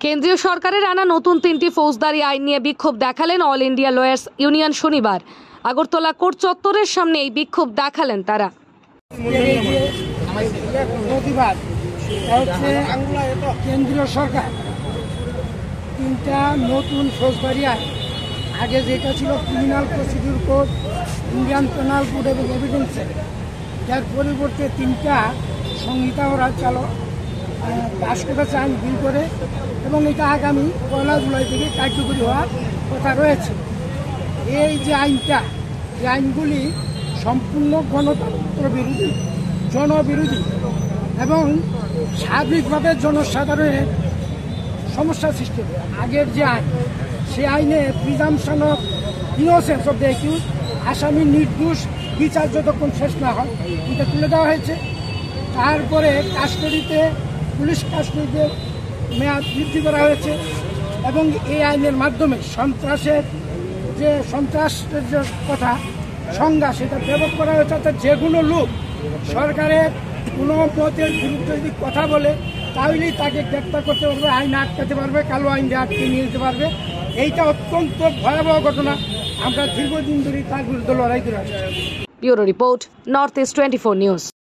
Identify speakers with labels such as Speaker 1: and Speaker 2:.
Speaker 1: কেন্দ্রীয় সরকারের আনা নতুন 3টি ফৌজদারি আইন নিয়ে বিক্ষোভ দেখালেন অল ইন্ডিয়া লয়ার্স ইউনিয়ন শনিবার। আগরতলা কোর্ট চত্বরের সামনে এই বিক্ষোভ দেখালেন তারা।
Speaker 2: প্রতিবাদ কেন্দ্রীয় সরকার 3টা নতুন ফৌজদারি আইন, আগে যেটা ছিল criminal procedure code, Indian penal code এবং এভিডেন্স, যার পরিবর্তে 3টা সংহিতা ওরা পাশ করতে চান বিল করে, এবং এটা আগামী 1 জুলাই থেকে কার্যকরী হওয়ার কথা রয়েছে। এই যে আইনটা, এই আইনগুলি সম্পূর্ণ গণতন্ত্র বিরোধী, জনবিরোধী এবং সার্বিকভাবে জনসাধারণের সমস্যা সৃষ্টি হবে। আগের যে আইন, সে আইনে presumption of innocence of the accuse, আসামি নির্দোষ বিচার যতক্ষণ শেষ না হয়, এটা তুলে দেওয়া হয়েছে। তারপরে কাস্টডিতে, পুলিশ কাস্টডিতে মেয়াদ বৃদ্ধি করা হয়েছে, এবং এই আইনের মাধ্যমে সন্ত্রাসের যে কথা সংজ্ঞা, সেটা ব্যবহার করা হয়েছে। অর্থাৎ যে কোনো লোক সরকারের কোনো মতের বিরুদ্ধে যদি কথা বলে, তাহলেই তাকে গ্রেপ্তার করতে পারবে, আইন আটকাতে পারবে, কালো আইন আটকে নিয়ে যেতে পারবে। এইটা অত্যন্ত ভয়াবহ ঘটনা। আমরা দীর্ঘদিন ধরে তার বিরুদ্ধে লড়াই করে আসছি।
Speaker 1: Bureau report, north east 24 news.